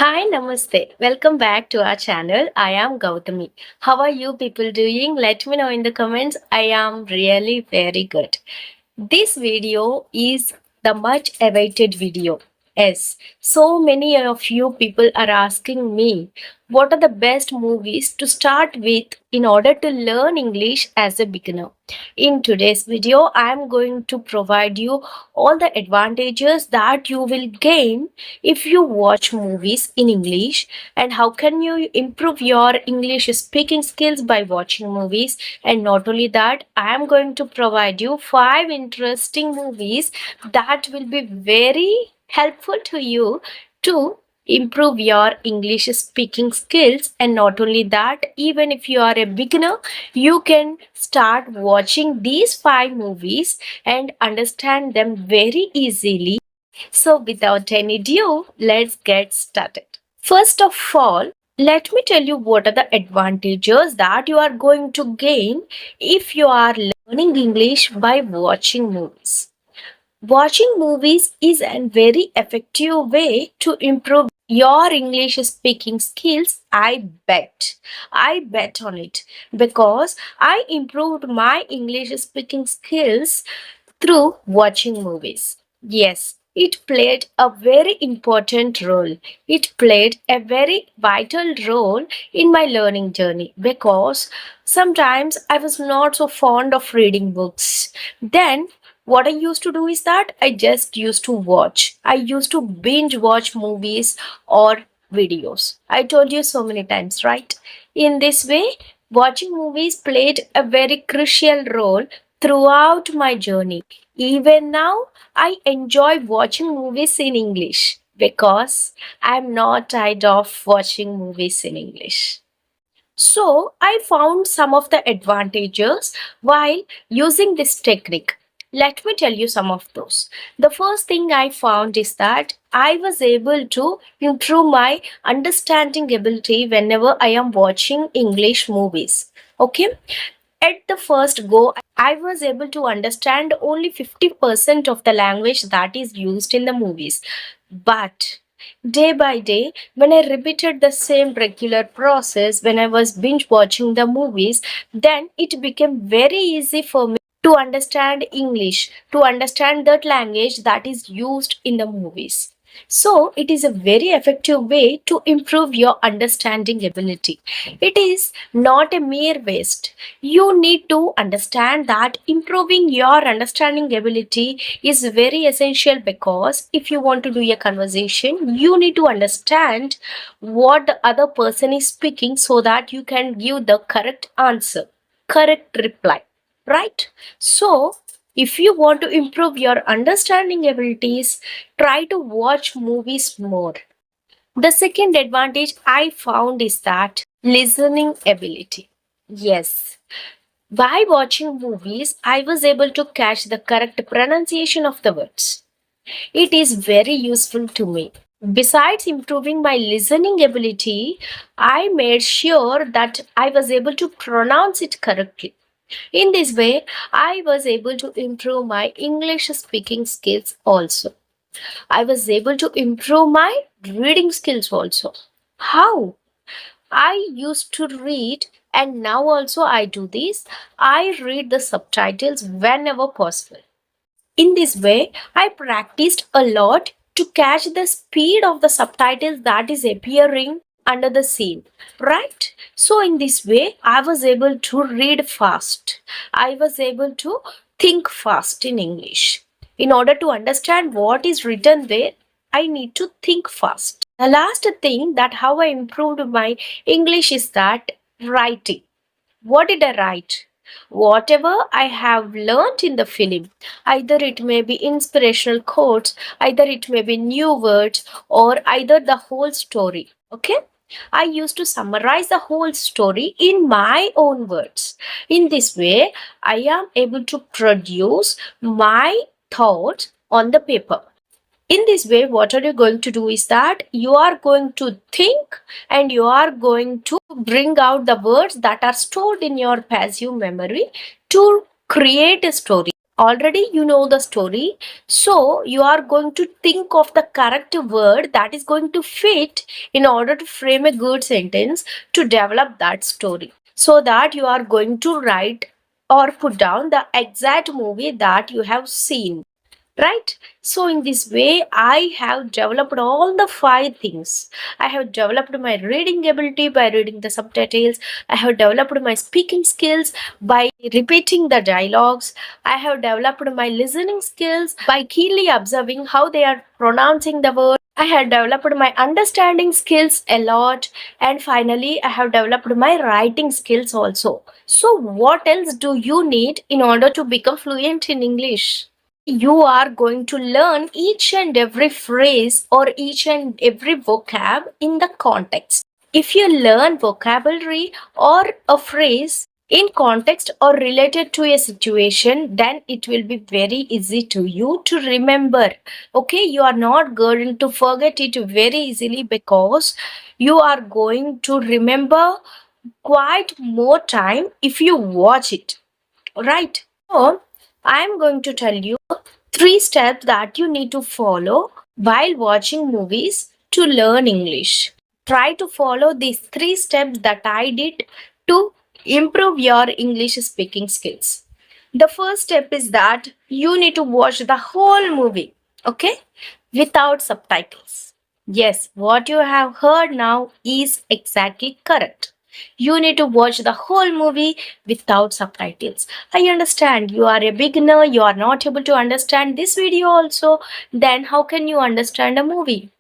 Hi, Namaste. Welcome back to our channel. I am Gautami. How are you people doing? Let me know in the comments. I am really very good. This video is the much awaited video. Yes, so many of you people are asking me what are the best movies to start with in order to learn English as a beginner. In today's video, I am going to provide you all the advantages that you will gain if you watch movies in English and how can you improve your English speaking skills by watching movies. And not only that, I am going to provide you 5 interesting movies that will be very helpful to you to improve your English speaking skills. And not only that, even if you are a beginner, you can start watching these 5 movies and understand them very easily. So, without any ado, let's get started. First of all, let me tell you what are the advantages that you are going to gain if you are learning English by watching movies. Watching movies is a very effective way to improve your English speaking skills. I bet. I bet on it because I improved my English speaking skills through watching movies. Yes, it played a very important role. It played a very vital role in my learning journey because sometimes I was not so fond of reading books. Then what I used to do is that I just used to watch. I used to binge watch movies or videos. I told you so many times, right? In this way, watching movies played a very crucial role throughout my journey. Even now, I enjoy watching movies in English because I'm not tired of watching movies in English. So, I found some of the advantages while using this technique. Let me tell you some of those. The first thing I found is that I was able to improve my understanding ability whenever I am watching English movies. Okay, at the first go, I was able to understand only 50% of the language that is used in the movies. But day by day, when I repeated the same regular process, when I was binge watching the movies, then it became very easy for me to understand English, to understand that language that is used in the movies. So, it is a very effective way to improve your understanding ability. It is not a mere waste. You need to understand that improving your understanding ability is very essential because if you want to do a conversation, you need to understand what the other person is speaking so that you can give the correct answer, correct reply, right? So, if you want to improve your understanding abilities, try to watch movies more. The second advantage I found is that listening ability. Yes, by watching movies, I was able to catch the correct pronunciation of the words. It is very useful to me. Besides improving my listening ability, I made sure that I was able to pronounce it correctly. In this way, I was able to improve my English speaking skills also. I was able to improve my reading skills also. How? I used to read, and now also I do this. I read the subtitles whenever possible. In this way, I practiced a lot to catch the speed of the subtitles that is appearing under the scene, right? So, in this way, I was able to read fast. I was able to think fast in English. In order to understand what is written there, I need to think fast. The last thing that how I improved my English is that writing. What did I write? Whatever I have learnt in the film, either it may be inspirational quotes, either it may be new words, or either the whole story. Okay? I used to summarize the whole story in my own words. In this way, I am able to produce my thoughts on the paper. In this way, what are you going to do is that you are going to think and you are going to bring out the words that are stored in your passive memory to create a story. Already you know the story, so you are going to think of the correct word that is going to fit in order to frame a good sentence to develop that story, so that you are going to write or put down the exact movie that you have seen, right? So in this way I have developed all the five things. I have developed my reading ability by reading the subtitles. I have developed my speaking skills by repeating the dialogues. I have developed my listening skills by keenly observing how they are pronouncing the word. I have developed my understanding skills a lot, and finally I have developed my writing skills also. So what else do you need in order to become fluent in English? You are going to learn each and every phrase or each and every vocab in the context. If you learn vocabulary or a phrase in context or related to a situation, then it will be very easy to you to remember. Okay, you are not going to forget it very easily because you are going to remember quite more time if you watch it, right? So, I'm going to tell you three steps that you need to follow while watching movies to learn English. Try to follow these three steps that I did to improve your English speaking skills. The first step is that you need to watch the whole movie, okay, without subtitles. Yes, what you have heard now is exactly correct. You need to watch the whole movie without subtitles. I understand you are a beginner, you are not able to understand this video also. Then, how can you understand a movie?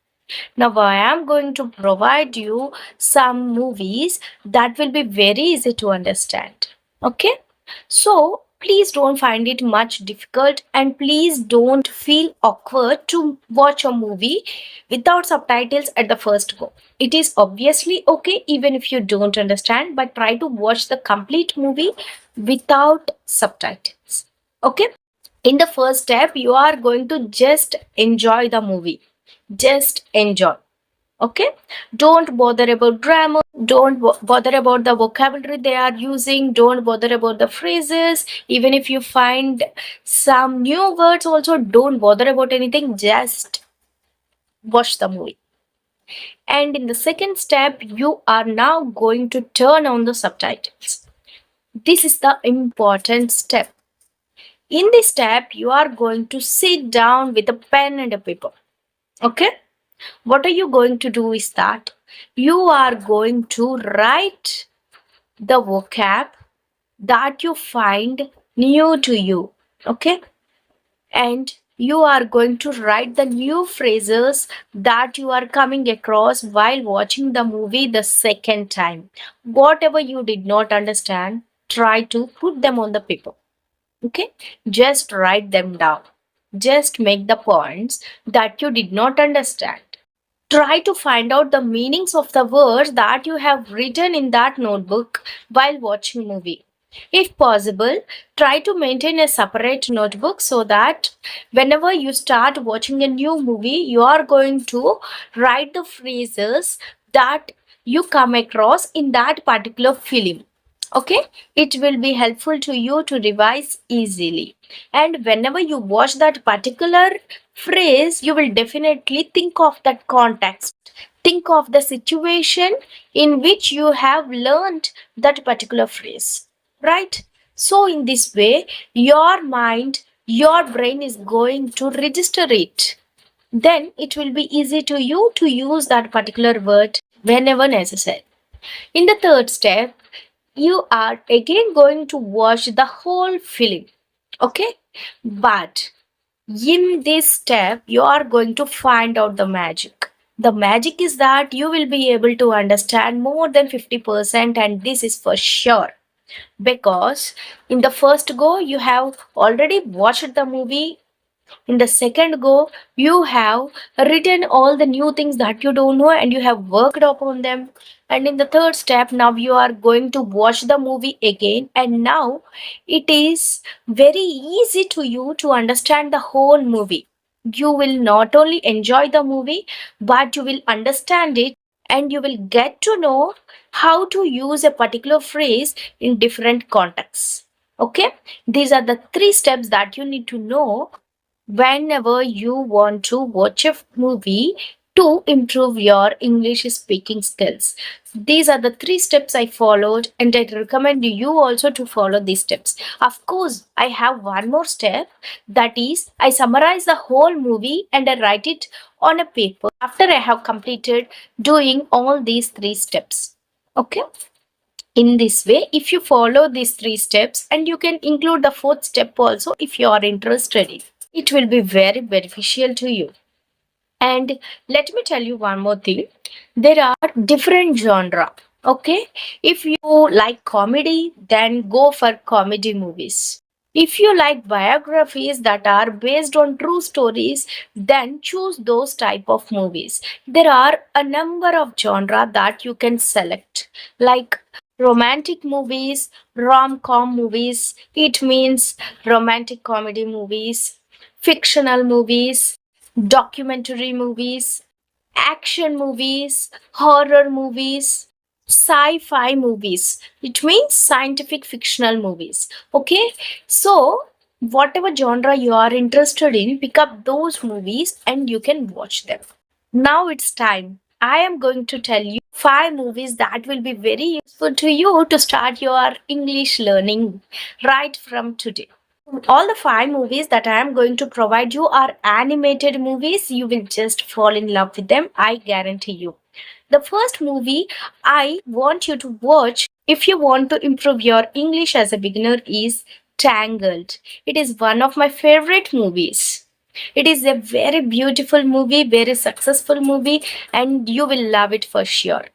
Now, I am going to provide you some movies that will be very easy to understand. Okay? So, please don't find it much difficult and please don't feel awkward to watch a movie without subtitles at the first go. It is obviously okay even if you don't understand, but try to watch the complete movie without subtitles. Okay? In the first step, you are going to just enjoy the movie. Just enjoy. Okay, don't bother about grammar, don't bother about the vocabulary they are using, don't bother about the phrases. Even if you find some new words also, don't bother about anything, just watch the movie. And in the second step, you are now going to turn on the subtitles. This is the important step. In this step, you are going to sit down with a pen and a paper. Okay, what are you going to do is that you are going to write the vocab that you find new to you. Okay, and you are going to write the new phrases that you are coming across while watching the movie the second time. Whatever you did not understand, try to put them on the paper. Okay, just write them down. Just make the points that you did not understand. Try to find out the meanings of the words that you have written in that notebook while watching movie. If possible, try to maintain a separate notebook so that whenever you start watching a new movie, you are going to write the phrases that you come across in that particular film. Okay, it will be helpful to you to revise easily. And whenever you watch that particular phrase, you will definitely think of that context. Think of the situation in which you have learned that particular phrase, right? So, in this way, your mind, your brain is going to register it. Then it will be easy to you to use that particular word whenever necessary. In the third step, you are again going to watch the whole film. Okay? But in this step, you are going to find out the magic. The magic is that you will be able to understand more than 50%, and this is for sure. Because in the first go, you have already watched the movie. In the second go, you have written all the new things that you don't know and you have worked upon them. And in the third step, now you are going to watch the movie again, and now it is very easy to you to understand the whole movie. You will not only enjoy the movie, but you will understand it and you will get to know how to use a particular phrase in different contexts. Okay, these are the three steps that you need to know whenever you want to watch a movie to improve your English speaking skills. These are the three steps I followed, and I recommend you also to follow these steps. Of course, I have one more step, that is, I summarize the whole movie and I write it on a paper after I have completed doing all these three steps. Okay. In this way, if you follow these three steps, and you can include the fourth step also if you are interested in, it will be very beneficial to you. And let me tell you one more thing. There are different genre. Okay. If you like comedy, then go for comedy movies. If you like biographies that are based on true stories, then choose those type of movies. There are a number of genre that you can select, like romantic movies, rom-com movies. It means romantic comedy movies, fictional movies, documentary movies, action movies, horror movies, sci fi movies. It means scientific fictional movies. Okay, so whatever genre you are interested in, pick up those movies and you can watch them. Now it's time. I am going to tell you five movies that will be very useful to you to start your English learning right from today. All the five movies that I am going to provide you are animated movies. You will just fall in love with them, I guarantee you. The first movie I want you to watch if you want to improve your English as a beginner is Tangled. It is one of my favorite movies. It is a very beautiful movie, very successful movie, and you will love it for sure.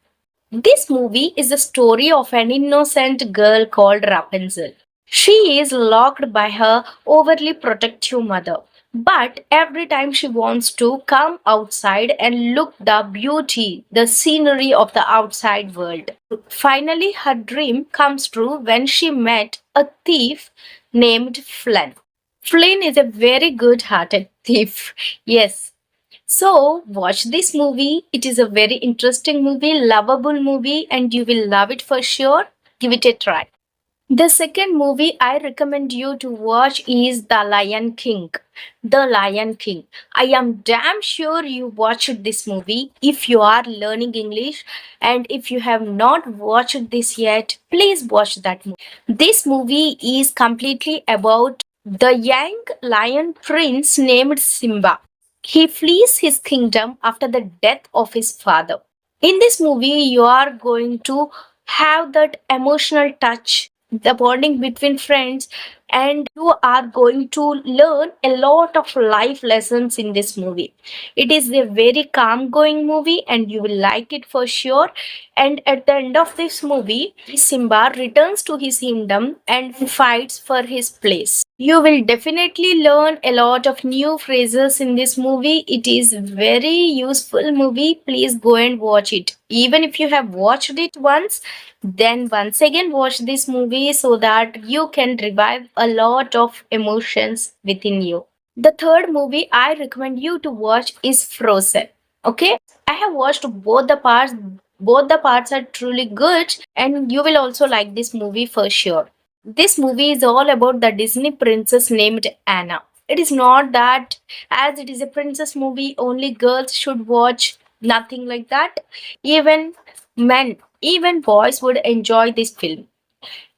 This movie is the story of an innocent girl called Rapunzel. She is locked by her overly protective mother. But every time she wants to come outside and look the beauty, the scenery of the outside world. Finally, her dream comes true when she met a thief named Flynn. Flynn is a very good hearted thief. Yes, so, watch this movie. It is a very interesting movie, lovable movie, and you will love it for sure. Give it a try. The second movie I recommend you to watch is The Lion King. The Lion King. I am damn sure you watched this movie if you are learning English, and if you have not watched this yet, please watch that movie. This movie is completely about the young lion prince named Simba. He flees his kingdom after the death of his father. In this movie, you are going to have that emotional touch, the bonding between friends, and you are going to learn a lot of life lessons in this movie. It is a very calm going movie and you will like it for sure. And at the end of this movie, Simba returns to his kingdom and fights for his place. You will definitely learn a lot of new phrases in this movie. It is very useful movie. Please go and watch it. Even if you have watched it once, then once again watch this movie so that you can revive a lot of emotions within you. The third movie I recommend you to watch is Frozen. Okay, I have watched both the parts. Both the parts are truly good, and you will also like this movie for sure. This movie is all about the Disney princess named Anna. It is not that, as it is a princess movie, only girls should watch, nothing like that. Even men, even boys would enjoy this film.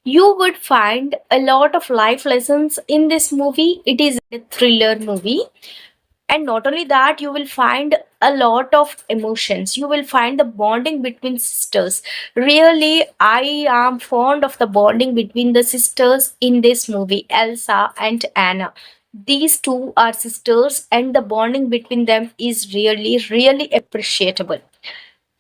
You would find a lot of life lessons in this movie. It is a thriller movie, and not only that, you will find a lot of emotions. You will find the bonding between sisters. Really, I am fond of the bonding between the sisters in this movie, Elsa and Anna. These two are sisters, and the bonding between them is really, really appreciable.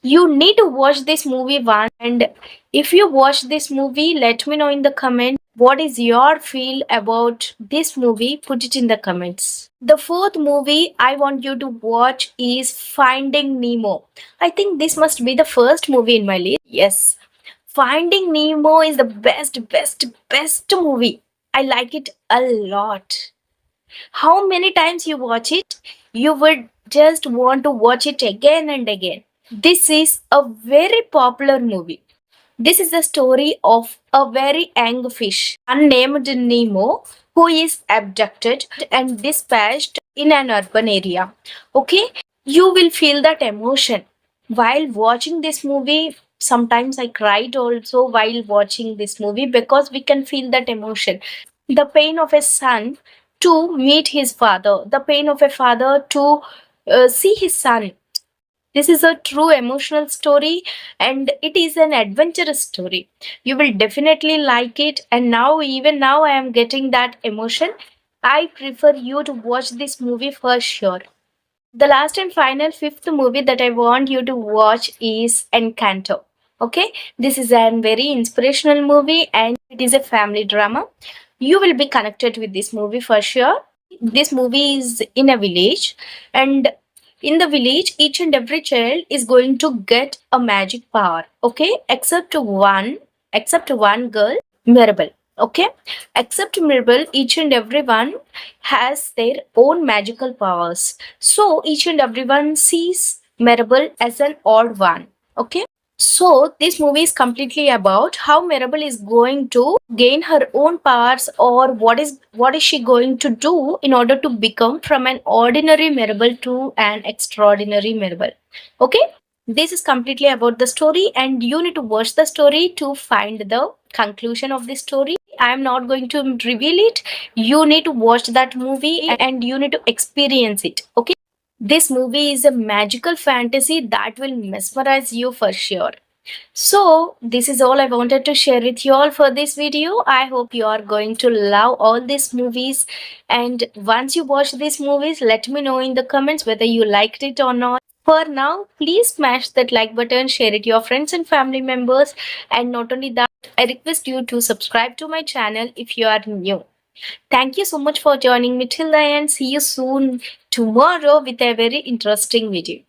You need to watch this movie once, and if you watch this movie, let me know in the comment what is your feel about this movie. Put it in the comments. The fourth movie I want you to watch is Finding Nemo. I think this must be the first movie in my list. Yes, Finding Nemo is the best movie. I like it a lot. How many times you watch it, you would just want to watch it again and again. This is a very popular movie. This is the story of a very young fish unnamed Nemo who is abducted and dispatched in an urban area. Okay, you will feel that emotion while watching this movie. Sometimes I cried also while watching this movie because we can feel that emotion. The pain of a son to meet his father, the pain of a father to see his son. This is a true emotional story and it is an adventurous story. You will definitely like it. And now, even now, I am getting that emotion. I prefer you to watch this movie for sure. The last and final fifth movie that I want you to watch is Encanto. Okay, this is a very inspirational movie and it is a family drama. You will be connected with this movie for sure. This movie is in a village, and in the village, each and every child is going to get a magic power. Okay, except one girl, Mirabel. Okay, except Mirabel, each and everyone has their own magical powers. So each and everyone sees Mirabel as an odd one. Okay, so this movie is completely about how Mirabel is going to gain her own powers, or what is she going to do in order to become from an ordinary Mirabel to an extraordinary Mirabel. Okay, this is completely about the story, and you need to watch the story to find the conclusion of the story. I am not going to reveal it. You need to watch that movie and you need to experience it. Okay, this movie is a magical fantasy that will mesmerize you for sure. So, this is all I wanted to share with you all for this video. I hope you are going to love all these movies. And once you watch these movies, let me know in the comments whether you liked it or not. For now, please smash that like button, share it to your friends and family members. And not only that, I request you to subscribe to my channel if you are new. Thank you so much for joining me till the end. See you soon tomorrow with a very interesting video.